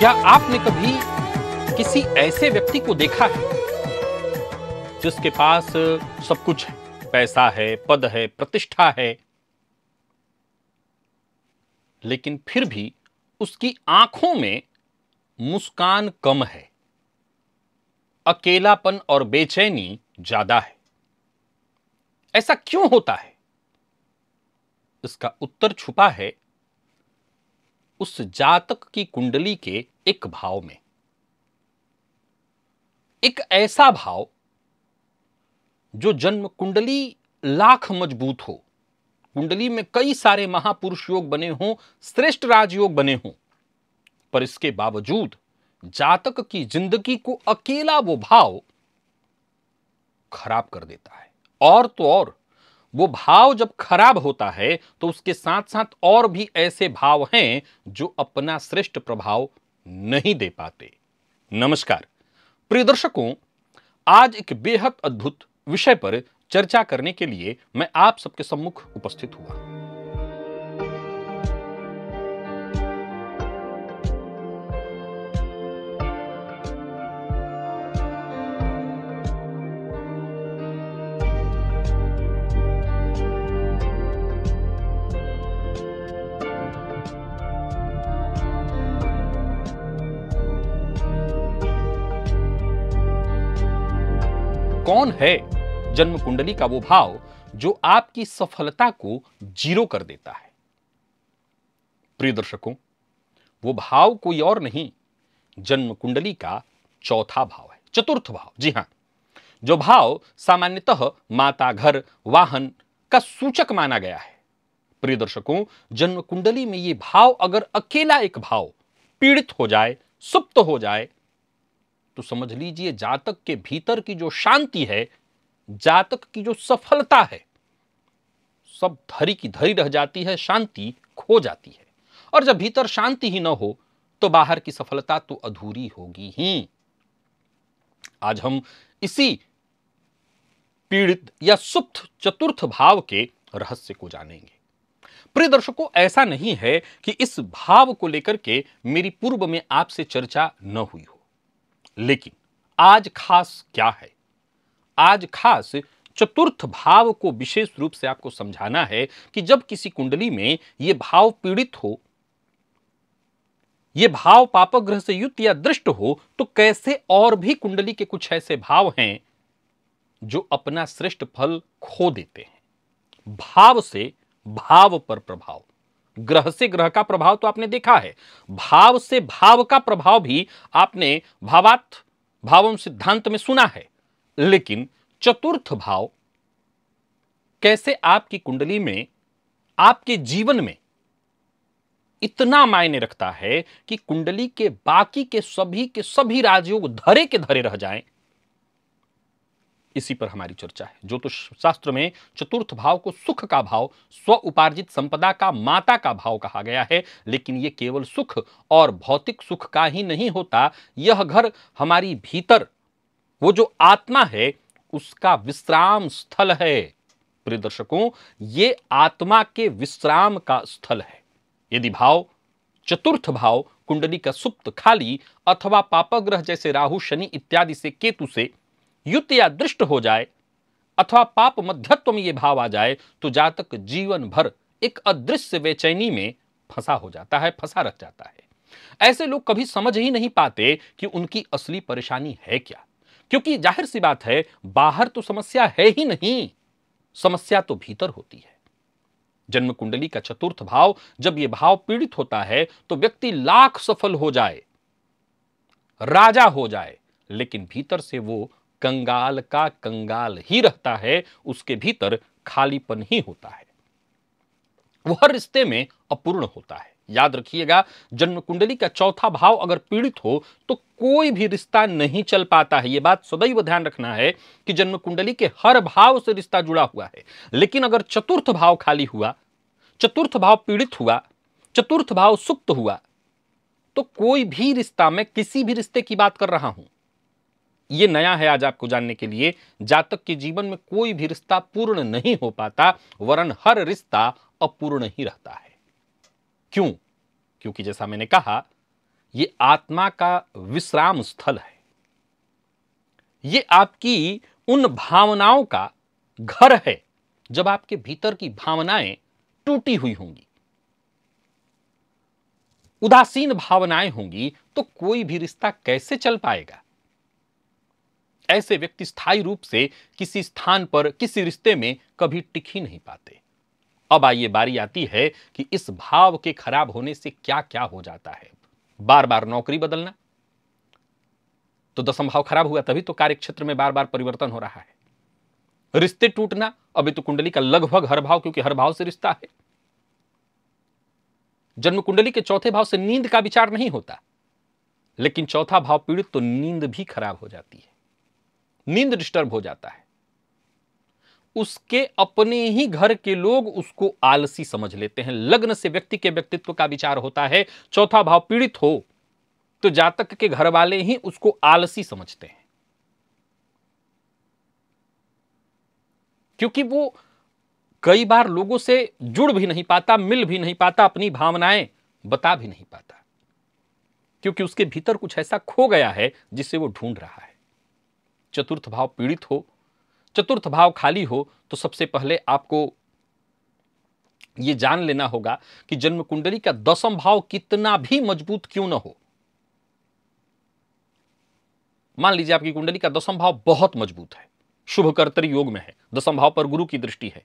क्या आपने कभी किसी ऐसे व्यक्ति को देखा है जिसके पास सब कुछ है, पैसा है, पद है, प्रतिष्ठा है, लेकिन फिर भी उसकी आंखों में मुस्कान कम है, अकेलापन और बेचैनी ज्यादा है? ऐसा क्यों होता है? इसका उत्तर छुपा है उस जातक की कुंडली के एक भाव में। एक ऐसा भाव जो जन्म कुंडली लाख मजबूत हो, कुंडली में कई सारे महापुरुष योग बने हों, श्रेष्ठ राजयोग बने हों, पर इसके बावजूद जातक की जिंदगी को अकेला वो भाव खराब कर देता है। और तो और वो भाव जब खराब होता है तो उसके साथ साथ और भी ऐसे भाव हैं जो अपना श्रेष्ठ प्रभाव नहीं दे पाते। नमस्कार प्रिय दर्शकों, आज एक बेहद अद्भुत विषय पर चर्चा करने के लिए मैं आप सबके सम्मुख उपस्थित हुआ। कौन है जन्म कुंडली का वो भाव जो आपकी सफलता को जीरो कर देता है? प्रिय दर्शकों, वो भाव कोई और नहीं, जन्म कुंडली का चौथा भाव है, चतुर्थ भाव। जी हां, जो भाव सामान्यतः माता, घर, वाहन का सूचक माना गया है। प्रिय दर्शकों, जन्म कुंडली में ये भाव अगर अकेला एक भाव पीड़ित हो जाए, सुप्त हो जाए, तो समझ लीजिए जातक के भीतर की जो शांति है, जातक की जो सफलता है, सब धरी की धरी रह जाती है, शांति खो जाती है। और जब भीतर शांति ही न हो तो बाहर की सफलता तो अधूरी होगी ही। आज हम इसी पीड़ित या सुप्त चतुर्थ भाव के रहस्य को जानेंगे। प्रिय दर्शकों, ऐसा नहीं है कि इस भाव को लेकर के मेरी पूर्व में आपसे चर्चा न हुई हो, लेकिन आज खास क्या है? आज खास चतुर्थ भाव को विशेष रूप से आपको समझाना है कि जब किसी कुंडली में यह भाव पीड़ित हो, यह भाव पापग्रह से युक्त या दृष्ट हो, तो कैसे और भी कुंडली के कुछ ऐसे भाव हैं जो अपना श्रेष्ठ फल खो देते हैं। भाव से भाव पर प्रभाव, ग्रह से ग्रह का प्रभाव तो आपने देखा है, भाव से भाव का प्रभाव भी आपने भावार्थ भावम सिद्धांत में सुना है, लेकिन चतुर्थ भाव कैसे आपकी कुंडली में, आपके जीवन में इतना मायने रखता है कि कुंडली के बाकी के सभी राजयोग धरे के धरे रह जाएं। इसी पर हमारी चर्चा है। ज्योतिष शास्त्र में चतुर्थ भाव को सुख का भाव, स्व उपार्जित संपदा का माता का भाव कहा गया है, लेकिन यह केवल सुख और भौतिक सुख का ही नहीं होता। यह घर हमारी भीतर वो जो आत्मा है उसका विश्राम स्थल है। प्रिय दर्शकों, ये आत्मा के विश्राम का स्थल है। यदि भाव, चतुर्थ भाव कुंडली का सुप्त, खाली अथवा पापग्रह जैसे राहु, शनि इत्यादि से, केतु से युक्त या दृष्ट हो जाए, अथवा पाप मध्यत्व में यह भाव आ जाए, तो जातक जीवन भर एक अदृश्य बेचैनी में फंसा हो जाता है, फंसा रह जाता है। ऐसे लोग कभी समझ ही नहीं पाते कि उनकी असली परेशानी है क्या, क्योंकि जाहिर सी बात है, बाहर तो समस्या है ही नहीं, समस्या तो भीतर होती है। जन्म कुंडली का चतुर्थ भाव जब यह भाव पीड़ित होता है तो व्यक्ति लाख सफल हो जाए, राजा हो जाए, लेकिन भीतर से वो कंगाल का कंगाल ही रहता है। उसके भीतर खालीपन ही होता है, वो हर रिश्ते में अपूर्ण होता है। याद रखिएगा, जन्म कुंडली का चौथा भाव अगर पीड़ित हो तो कोई भी रिश्ता नहीं चल पाता है। यह बात सदैव ध्यान रखना है कि जन्म कुंडली के हर भाव से रिश्ता जुड़ा हुआ है, लेकिन अगर चतुर्थ भाव खाली हुआ, चतुर्थ भाव पीड़ित हुआ, चतुर्थ भाव सुप्त हुआ, तो कोई भी रिश्ता, मैं किसी भी रिश्ते की बात कर रहा हूं, यह नया है आज आपको जानने के लिए, जातक के जीवन में कोई भी रिश्ता पूर्ण नहीं हो पाता, वरन हर रिश्ता अपूर्ण ही रहता है। क्यों? क्योंकि जैसा मैंने कहा ये आत्मा का विश्राम स्थल है। ये आपकी उन भावनाओं का घर है जब आपके भीतर की भावनाएं टूटी हुई होंगी, उदासीन भावनाएं होंगी, तो कोई भी रिश्ता कैसे चल पाएगा। ऐसे व्यक्ति स्थायी रूप से किसी स्थान पर, किसी रिश्ते में कभी टिक ही नहीं पाते। अब आइए बारी आती है कि इस भाव के खराब होने से क्या क्या हो जाता है। बार बार नौकरी बदलना, तो दसम भाव खराब हुआ, तभी तो कार्य क्षेत्र में बार बार परिवर्तन हो रहा है। रिश्ते टूटना, अभी तो कुंडली का लगभग हर भाव, क्योंकि हर भाव से रिश्ता है। जन्म कुंडली के चौथे भाव से नींद का विचार नहीं होता, लेकिन चौथा भाव पीड़ित तो नींद भी खराब हो जाती है, नींद डिस्टर्ब हो जाता है। उसके अपने ही घर के लोग उसको आलसी समझ लेते हैं। लग्न से व्यक्ति के व्यक्तित्व का विचार होता है, चौथा भाव पीड़ित हो तो जातक के घर वाले ही उसको आलसी समझते हैं, क्योंकि वो कई बार लोगों से जुड़ भी नहीं पाता, मिल भी नहीं पाता, अपनी भावनाएं बता भी नहीं पाता, क्योंकि उसके भीतर कुछ ऐसा खो गया है जिसे वो ढूंढ रहा है। चतुर्थ भाव पीड़ित हो, चतुर्थ भाव खाली हो, तो सबसे पहले आपको यह जान लेना होगा कि जन्म कुंडली का दसम भाव कितना भी मजबूत क्यों ना हो। मान लीजिए आपकी कुंडली का दसम भाव बहुत मजबूत है, शुभ कर्तरी योग में है, दसम भाव पर गुरु की दृष्टि है।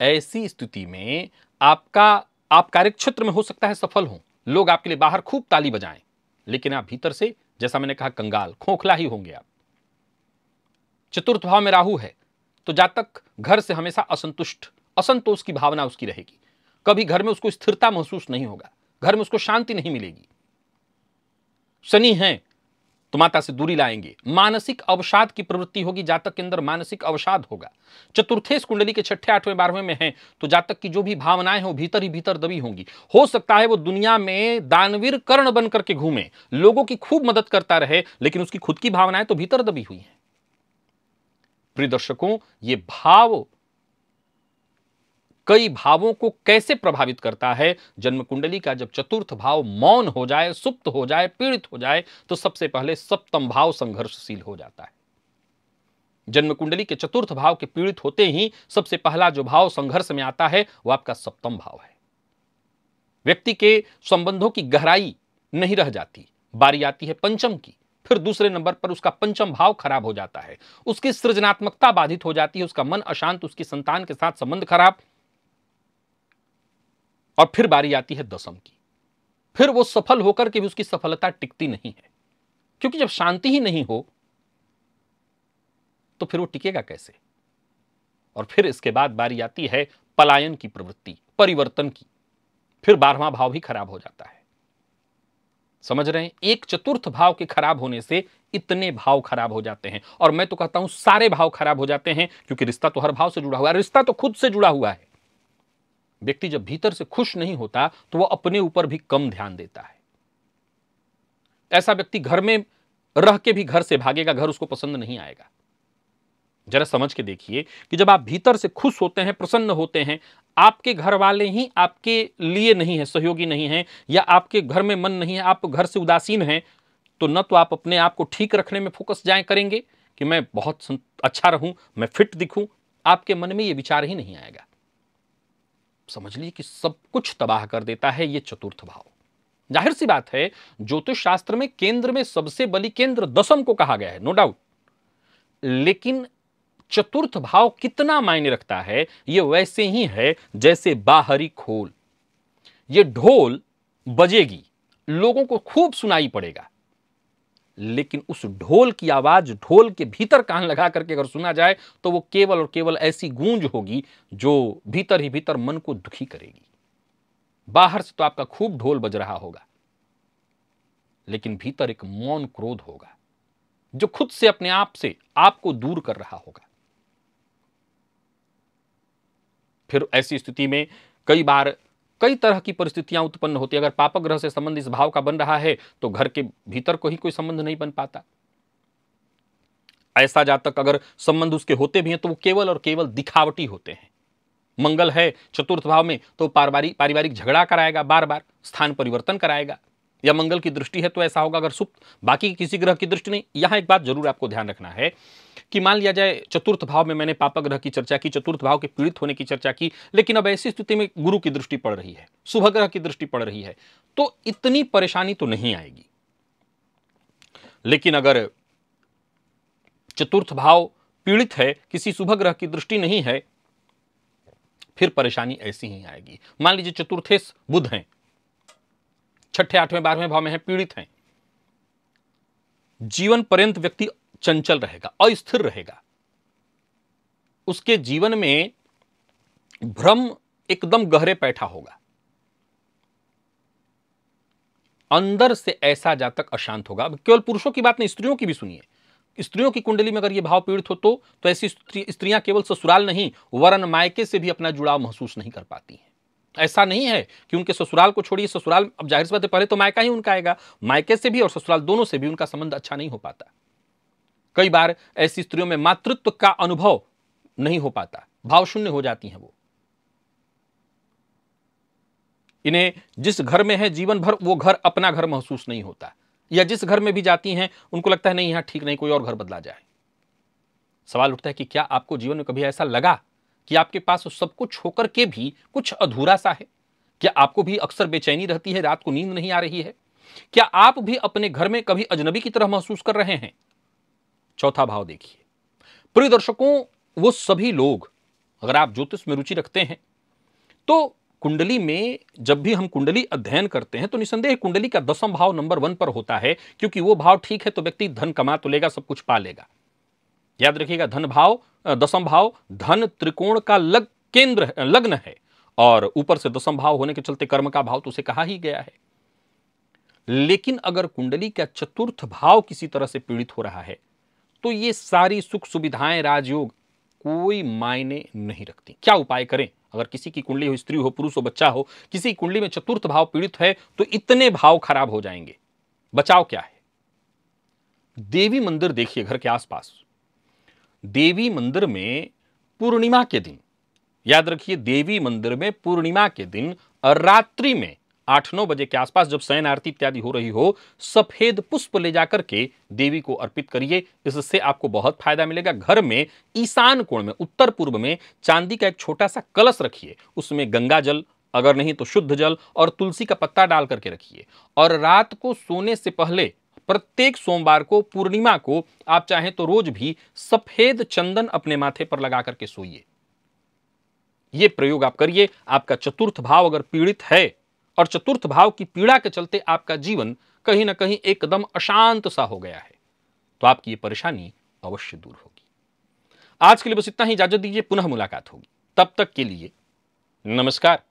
ऐसी स्थिति में आप कार्य क्षेत्र में हो सकता है सफल हो, लोग आपके लिए बाहर खूब ताली बजाएं, लेकिन आप भीतर से, जैसा मैंने कहा, कंगाल, खोखला ही होंगे आप। चतुर्थ भाव में राहु है, तो जातक घर से हमेशा असंतोष की भावना उसकी रहेगी। कभी घर में उसको स्थिरता महसूस नहीं होगा, घर में उसको शांति नहीं मिलेगी। शनि है तो माता से दूरी लाएंगे, मानसिक अवसाद की प्रवृत्ति होगी, जातक के अंदर मानसिक अवसाद होगा। चतुर्थेश कुंडली के छठे, आठवें, 12वें में है तो जातक की जो भी भावनाएं हो भीतर ही भीतर दबी होंगी। हो सकता है वो दुनिया में दानवीर कर्ण बन करके घूमे, लोगों की खूब मदद करता रहे, लेकिन उसकी खुद की भावनाएं तो भीतर दबी हुई हैं। प्रिय दर्शकों, ये भाव कई भावों को कैसे प्रभावित करता है। जन्म कुंडली का जब चतुर्थ भाव मौन हो जाए, सुप्त हो जाए, पीड़ित हो जाए, तो सबसे पहले सप्तम भाव संघर्षशील हो जाता है। जन्म कुंडली के चतुर्थ भाव के पीड़ित होते ही सबसे पहला जो भाव संघर्ष में आता है वो आपका सप्तम भाव है। व्यक्ति के संबंधों की गहराई नहीं रह जाती, बारी आती है पंचम की, फिर दूसरे नंबर पर उसका पंचम भाव खराब हो जाता है, उसकी सृजनात्मकता बाधित हो जाती है, उसका मन अशांत, उसकी संतान के साथ संबंध खराब, और फिर बारी आती है दसम की। फिर वो सफल होकर के भी उसकी सफलता टिकती नहीं है, क्योंकि जब शांति ही नहीं हो तो फिर वो टिकेगा कैसे। और फिर इसके बाद बारी आती है पलायन की प्रवृत्ति, परिवर्तन की, फिर 12वां भाव भी खराब हो जाता है। समझ रहे हैं, एक चतुर्थ भाव के खराब होने से इतने भाव खराब हो जाते हैं, और मैं तो कहता हूं सारे भाव खराब हो जाते हैं, क्योंकि रिश्ता तो हर भाव से जुड़ा हुआ है, रिश्ता तो खुद से जुड़ा हुआ है। व्यक्ति जब भीतर से खुश नहीं होता तो वह अपने ऊपर भी कम ध्यान देता है। ऐसा व्यक्ति घर में रह के भी घर से भागेगा, घर उसको पसंद नहीं आएगा। जरा समझ के देखिए कि जब आप भीतर से खुश होते हैं, प्रसन्न होते हैं, आपके घर वाले ही आपके लिए नहीं है, सहयोगी नहीं है, या आपके घर में मन नहीं है, आप घर से उदासीन हैं, तो न तो आप अपने आप को ठीक रखने में फोकस जाए करेंगे कि मैं बहुत अच्छा रहूं, मैं फिट दिखूं, आपके मन में यह विचार ही नहीं आएगा। समझ लीजिए कि सब कुछ तबाह कर देता है ये चतुर्थ भाव। जाहिर सी बात है, ज्योतिष शास्त्र में केंद्र में सबसे बली केंद्र दसम को कहा गया है, नो डाउट, लेकिन चतुर्थ भाव कितना मायने रखता है यह वैसे ही है जैसे बाहरी खोल। यह ढोल बजेगी, लोगों को खूब सुनाई पड़ेगा, लेकिन उस ढोल की आवाज ढोल के भीतर कान लगा करके अगर सुना जाए तो वो केवल और केवल ऐसी गूंज होगी जो भीतर ही भीतर मन को दुखी करेगी। बाहर से तो आपका खूब ढोल बज रहा होगा, लेकिन भीतर एक मौन क्रोध होगा जो खुद से अपने आप से आपको दूर कर रहा होगा। फिर ऐसी स्थिति में कई बार कई तरह की परिस्थितियां उत्पन्न होती है। अगर पापक ग्रह से संबंध इस भाव का बन रहा है तो घर के भीतर को ही कोई संबंध नहीं बन पाता। ऐसा जातक अगर संबंध उसके होते भी हैं तो वो केवल और केवल दिखावटी होते हैं, मंगल है चतुर्थ भाव में तो पारिवारिक झगड़ा कराएगा, बार बार स्थान परिवर्तन कराएगा, या मंगल की दृष्टि है तो ऐसा होगा। अगर सुप्त बाकी किसी ग्रह की दृष्टि नहीं। यहां एक बात जरूर आपको ध्यान रखना है कि मान लिया जाए चतुर्थ भाव में मैंने पापा ग्रह की चर्चा की, चतुर्थ भाव के पीड़ित होने की चर्चा की, लेकिन अब ऐसी स्थिति में गुरु की दृष्टि पड़ रही है, शुभ ग्रह की दृष्टि पड़ रही है, तो इतनी परेशानी तो नहीं आएगी। लेकिन अगर चतुर्थ भाव पीड़ित है, किसी शुभ ग्रह की दृष्टि नहीं है, फिर परेशानी ऐसी ही आएगी। मान लीजिए चतुर्थेश बुध हैं, छठे, आठवें, 12वें भाव में है, पीड़ित हैं, जीवन पर्यंत व्यक्ति चंचल रहेगा, अस्थिर रहेगा, उसके जीवन में भ्रम एकदम गहरे बैठा होगा, अंदर से ऐसा जातक अशांत होगा। अब केवल पुरुषों की बात नहीं, स्त्रियों की भी सुनिए। स्त्रियों की कुंडली में अगर यह भाव पीड़ित हो तो ऐसी स्त्रियां केवल ससुराल नहीं, वरन मायके से भी अपना जुड़ाव महसूस नहीं कर पाती हैं। ऐसा नहीं है कि उनके ससुराल को छोड़िए, ससुराल, अब जाहिर सी बात है पहले तो मायका ही उनका आएगा, मायके से भी और ससुराल दोनों से भी उनका संबंध अच्छा नहीं हो पाता। कई बार ऐसी स्त्रियों में मातृत्व का अनुभव नहीं हो पाता, भाव शून्य हो जाती हैं वो। इन्हें जिस घर में है जीवन भर वो घर अपना घर महसूस नहीं होता, या जिस घर में भी जाती हैं उनको लगता है नहीं यहां ठीक नहीं, कोई और घर बदला जाए। सवाल उठता है कि क्या आपको जीवन में कभी ऐसा लगा कि आपके पास सब कुछ होकर के भी कुछ अधूरा सा है? क्या आपको भी अक्सर बेचैनी रहती है, रात को नींद नहीं आ रही है? क्या आप भी अपने घर में कभी अजनबी की तरह महसूस कर रहे हैं? चौथा भाव देखिए प्रिय दर्शकों, वो सभी लोग, अगर आप ज्योतिष में रुचि रखते हैं तो कुंडली में जब भी हम कुंडली अध्ययन करते हैं तो निसंदेह कुंडली का 10वां भाव नंबर 1 पर होता है, क्योंकि वो भाव ठीक है तो व्यक्ति धन कमा तो लेगा, सब कुछ पा लेगा। याद रखिएगा, धन भाव, 10वां भाव धन त्रिकोण का लग्न है, और ऊपर से 10वां भाव होने के चलते कर्म का भाव तो उसे कहा ही गया है। लेकिन अगर कुंडली का चतुर्थ भाव किसी तरह से पीड़ित हो रहा है तो ये सारी सुख सुविधाएं, राजयोग कोई मायने नहीं रखती। क्या उपाय करें? अगर किसी की कुंडली हो, स्त्री हो, पुरुष हो, बच्चा हो, किसी कुंडली में चतुर्थ भाव पीड़ित है तो इतने भाव खराब हो जाएंगे। बचाव क्या है? देवी मंदिर देखिए घर के आसपास, देवी मंदिर में पूर्णिमा के दिन, याद रखिए देवी मंदिर में पूर्णिमा के दिन रात्रि में 8-9 बजे के आसपास जब शयन आरती इत्यादि हो रही हो, सफेद पुष्प ले जाकर के देवी को अर्पित करिए। इससे आपको बहुत फायदा मिलेगा। घर में ईशान कोण में, उत्तर पूर्व में चांदी का एक छोटा सा कलश रखिए, उसमें गंगा जल, अगर नहीं तो शुद्ध जल और तुलसी का पत्ता डाल करके रखिए, और रात को सोने से पहले प्रत्येक सोमवार को, पूर्णिमा को, आप चाहें तो रोज भी सफेद चंदन अपने माथे पर लगा करके सोइए। यह प्रयोग आप करिए। आपका चतुर्थ भाव अगर पीड़ित है और चतुर्थ भाव की पीड़ा के चलते आपका जीवन कहीं ना कहीं एकदम अशांत सा हो गया है, तो आपकी यह परेशानी अवश्य दूर होगी। आज के लिए बस इतना ही, इजाजत दीजिए, पुनः मुलाकात होगी। तब तक के लिए नमस्कार।